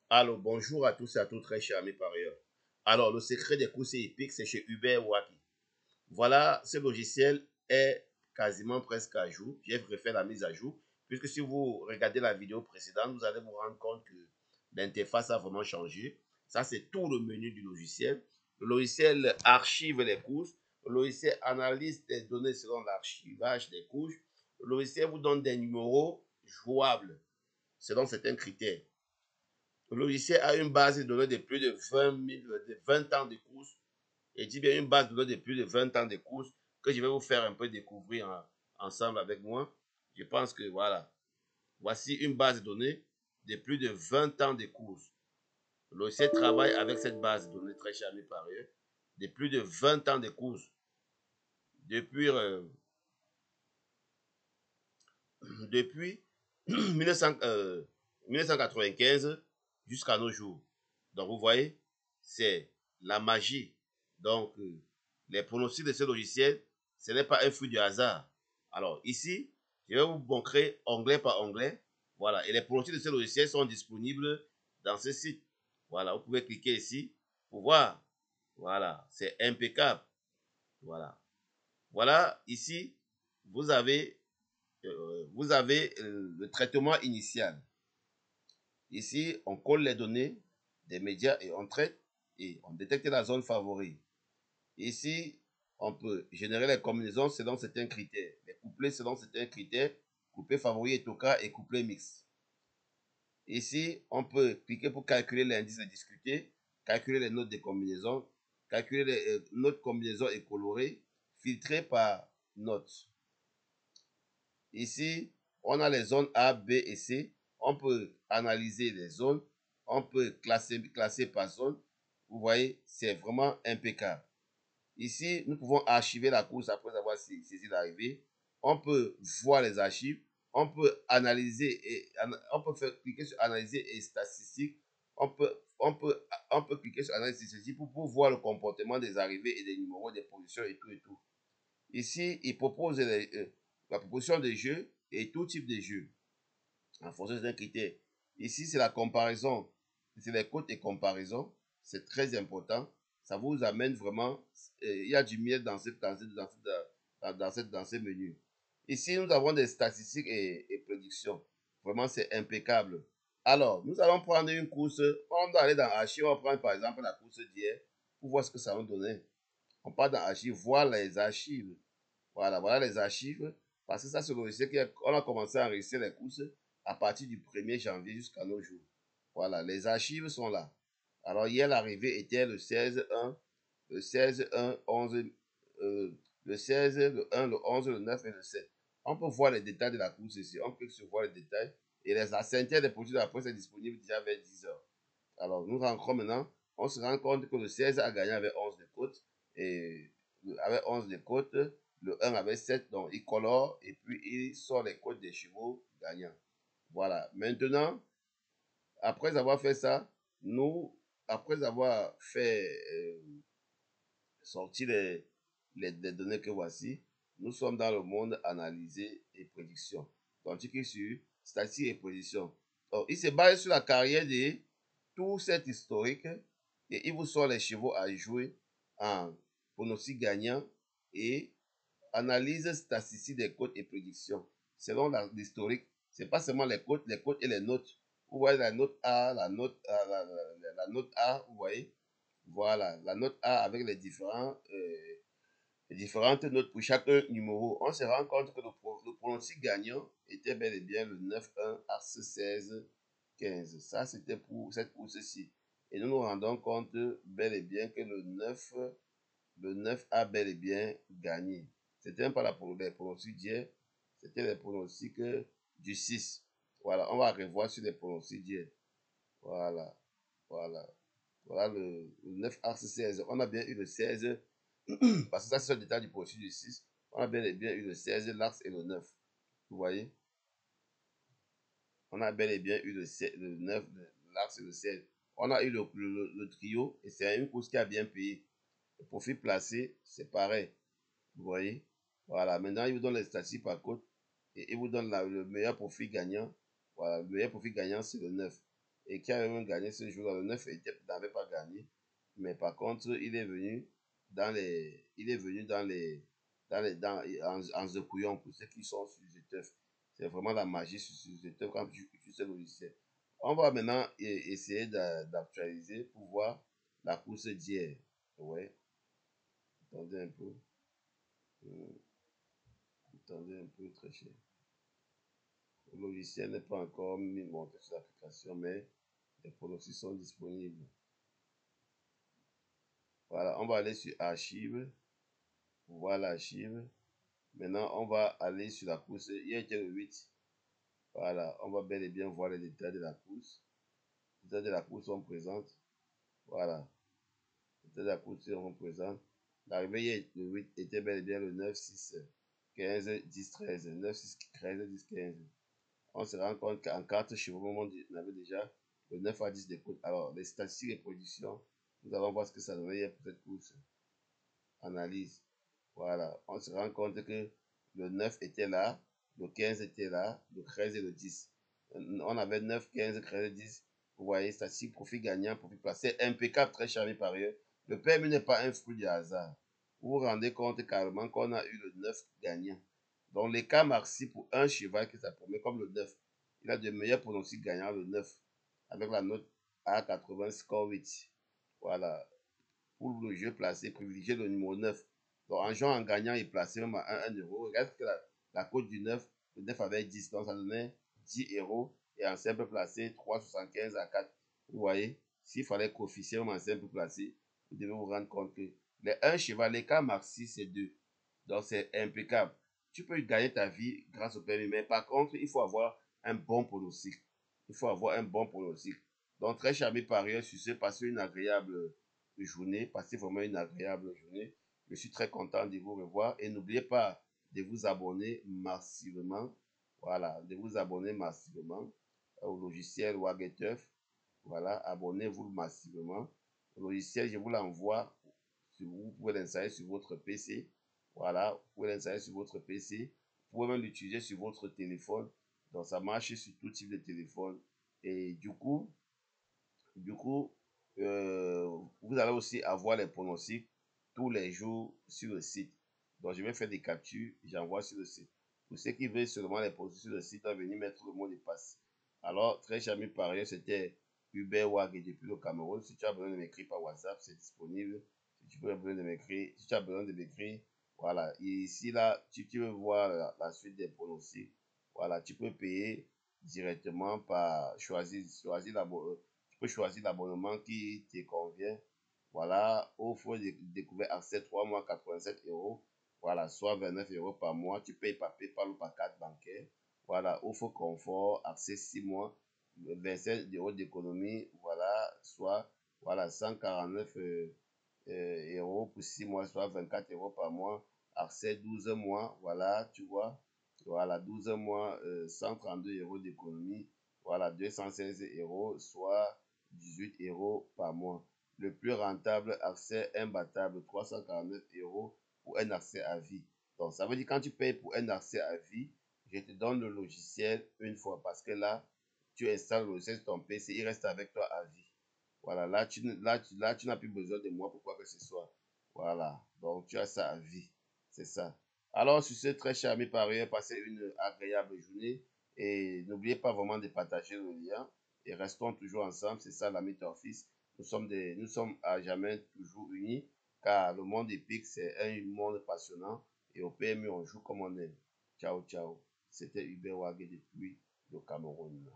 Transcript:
Alors, bonjour à tous et à toutes, très chers amis parieurs. Alors, le secret des courses épiques, c'est chez Uber Waki. Voilà, ce logiciel est quasiment presque à jour. J'ai refait la mise à jour, puisque si vous regardez la vidéo précédente, vous allez vous rendre compte que l'interface a vraiment changé. Ça, c'est tout le menu du logiciel. Le logiciel archive les courses. Le logiciel analyse les données selon l'archivage des courses. Le logiciel vous donne des numéros jouables selon certains critères. Le logiciel a une base de données de plus de 20 ans de course. Et dit bien une base de données de plus de 20 ans de course que je vais vous faire un peu découvrir ensemble avec moi. Je pense que voilà. Voici une base de données de plus de 20 ans de course. Le logiciel travaille avec cette base de données très chère mes parieurs de plus de 20 ans de course. Depuis, depuis 1900, 1995 jusqu'à nos jours. Donc vous voyez, c'est la magie. Donc les pronostics de ce logiciel, ce n'est pas un fruit du hasard. Alors ici, je vais vous montrer onglet par onglet. Voilà, et les pronostics de ce logiciel sont disponibles dans ce site. Voilà, vous pouvez cliquer ici pour voir. Voilà, c'est impeccable. Voilà. Voilà, ici, vous avez le traitement initial. Ici, on colle les données des médias et on traite et on détecte la zone favorite. Ici, on peut générer les combinaisons selon certains critères, les couplets selon certains critères, couplet favori et toka et couplet mix. Ici, on peut cliquer pour calculer l'indice de discuter, calculer les notes de combinaison, calculer les notes combinaisons et colorées, filtrer par notes. Ici, on a les zones A, B et C. On peut analyser les zones. On peut classer par zone. Vous voyez, c'est vraiment impeccable. Ici, nous pouvons archiver la course après avoir saisi l'arrivée. On peut voir les archives. On peut analyser et on peut cliquer sur analyser et statistiques. On peut cliquer sur analyse statistique pour voir le comportement des arrivées et des numéros des positions et tout et tout. Ici, il propose la proposition de jeux et tout type de jeux en fonction d'un critère. Ici, c'est la comparaison. C'est les cotes et comparaisons. C'est très important. Ça vous amène vraiment. Il y a du miel dans ce menu. Ici, nous avons des statistiques et prédictions. Vraiment, c'est impeccable. Alors, nous allons prendre une course. On va aller dans Archive. On va prendre par exemple la course d'hier pour voir ce que ça nous donnait. On part dans Archive, voir les archives. Voilà les archives. Parce que ça, c'est le logiciel qu'on a commencé à enregistrer les courses à partir du 1er janvier jusqu'à nos jours. Voilà, les archives sont là. Alors, hier, l'arrivée était le 16-1, le 16-1, 11, le 16, le 1, le 11, le 9 et le 7. On peut voir les détails de la course ici. On clique sur voir les détails. Et la synthèse des produits de la presse est disponible déjà vers 10 heures. Alors, nous rentrons maintenant. On se rend compte que le 16 a gagné avec 11 de côte. Et avec 11 de côte, le 1 avait 7. Donc, il colore et puis il sort les côtes des chevaux gagnants. Voilà. Maintenant, après avoir fait ça, après avoir fait sortir les données que voici, nous sommes dans le monde analysé et prédiction. Donc, tu cliques sur statistique et prédiction. Donc, il se base sur la carrière de tout cet historique et il vous sort les chevaux à jouer en pronostic gagnant et analyse statistique des cotes et prédictions. Selon l'historique, c'est pas seulement les cotes et les notes. Vous voyez la note A, la note A, la note A, vous voyez. Voilà, la note A avec les différentes notes pour chaque numéro. On se rend compte que le pronostic gagnant était bel et bien le 9-1 As 16-15. Ça, c'était pour cette course-ci. Et nous nous rendons compte bel et bien que le 9 a bel et bien gagné. C'était pas les pronostics d'hier, c'était les pronostics du 6. Voilà, on va revoir sur les pronostics d'hier. Voilà, voilà. Voilà le 9 As 16. On a bien eu le 16, parce que ça c'est le détail du pronostic du 6. On a bien et bien eu le 16, l'As et le 9. Vous voyez? On a bel et bien eu le 9, l'As et le 16. On a eu le trio et c'est une course qui a bien payé. Le profit placé, c'est pareil. Vous voyez? Voilà. Maintenant, il vous donne les statistiques par côte et il vous donne le meilleur profit gagnant. Voilà. Le meilleur profit gagnant, c'est le 9. et qui avait même gagné ce jour-là. Le 9 n'avait pas gagné, mais par contre, il est venu dans les, il est venu en secouillant pour ceux qui sont sur les teufs. C'est vraiment la magie sur les teufs quand tu utilises ce logiciel. On va maintenant essayer d'actualiser pour voir la course d'hier. Ouais, attendez un peu. Hmm, attendez un peu, très cher. Le logiciel n'est pas encore mis monté sur l'application, mais les pronostics sont disponibles. Voilà, on va aller sur Archives. Voilà l'archive. Maintenant, on va aller sur la course. Hier était le 8. Voilà, on va bel et bien voir les détails de la course. Les détails de la course sont présents. Voilà, les détails de la course sont présents. L'arrivée hier, le 8, était bel et bien le 9, 6, 15, 10, 13. 9, 6, 13, 10, 15. On se rend compte qu'en 4 chevaux, on avait déjà le 9 à 10 de côte. Alors, les statistiques et productions, nous allons voir ce que ça donnait hier pour cette course. Analyse. Voilà, on se rend compte que le 9 était là, le 15 était là, le 13 et le 10. On avait 9, 15, 13, 10. Vous voyez, statistique, profit gagnant, profit placé, impeccable, très charmé par ailleurs. Le PMU n'est pas un fruit du hasard. Vous vous rendez compte carrément qu'on a eu le 9 gagnant. Donc l'écart maxi pour un cheval qui s'appromet comme le 9. Il a de meilleurs pronostics gagnants, le 9, avec la note A80 score 8. Voilà, pour le jeu placé, privilégier le numéro 9. Donc, en jouant en gagnant et placé même à 1 euro, regarde que la cote du 9, le 9 avait 10, donc ça donnait 10 euros. Et en simple placé, 3,75 à 4. Vous voyez, s'il fallait coefficient même en simple placé, vous devez vous rendre compte que les 1 cheval, l'écart maxi, c'est 2. Donc, c'est impeccable. Tu peux gagner ta vie grâce au permis, mais par contre, il faut avoir un bon pronostic. Il faut avoir un bon pronostic. Donc, très charmé par ailleurs sur ce, passer une agréable journée. Passez vraiment une agréable journée. Je suis très content de vous revoir et n'oubliez pas de vous abonner massivement. Voilà, de vous abonner massivement au logiciel Wageteuf. Voilà, abonnez-vous massivement. Le logiciel, je vous l'envoie. Vous pouvez l'installer sur votre PC. Voilà, vous pouvez l'installer sur votre PC. Vous pouvez même l'utiliser sur votre téléphone. Donc, ça marche sur tout type de téléphone. Et du coup, vous allez aussi avoir les pronostics tous les jours sur le site. Donc, je vais faire des captures, j'envoie sur le site. Pour ceux qui veulent seulement les pronostics sur le site, on va venir mettre le mot de passe. Alors, très charmé par ailleurs, c'était Hubert Wag depuis le Cameroun. Si tu as besoin de m'écrire par WhatsApp, c'est disponible. Si tu as besoin de m'écrire, voilà. Et ici, là, tu veux voir la suite des pronostics. Voilà, tu peux payer directement par choisir tu peux choisir l'abonnement qui te convient. Voilà, offre découvert accès 3 mois 87 euros. Voilà, soit 29 euros par mois. Tu payes par PayPal ou par carte bancaire. Voilà, offre confort, accès 6 mois, 27 euros d'économie. Voilà, soit voilà, 149 euros pour 6 mois, soit 24 euros par mois. Accès 12 mois. Voilà, tu vois. Voilà, 12 mois, 132 euros d'économie. Voilà, 216 euros, soit 18 euros par mois. Le plus rentable, accès imbattable, 349 euros pour un accès à vie. Donc, ça veut dire quand tu payes pour un accès à vie, je te donne le logiciel une fois parce que là, tu installes le logiciel sur ton PC, il reste avec toi à vie. Voilà, là, tu n'as plus besoin de moi pour quoi que ce soit. Voilà, donc tu as ça à vie. C'est ça. Alors, sur ce, très cher ami par ailleurs, passez une agréable journée et n'oubliez pas vraiment de partager le lien et restons toujours ensemble. C'est ça l'ami Torfis. Nous sommes à jamais toujours unis car le monde épique, c'est un monde passionnant et au PMU, on joue comme on aime. Ciao, ciao. C'était Hubert Wagé depuis le Cameroun.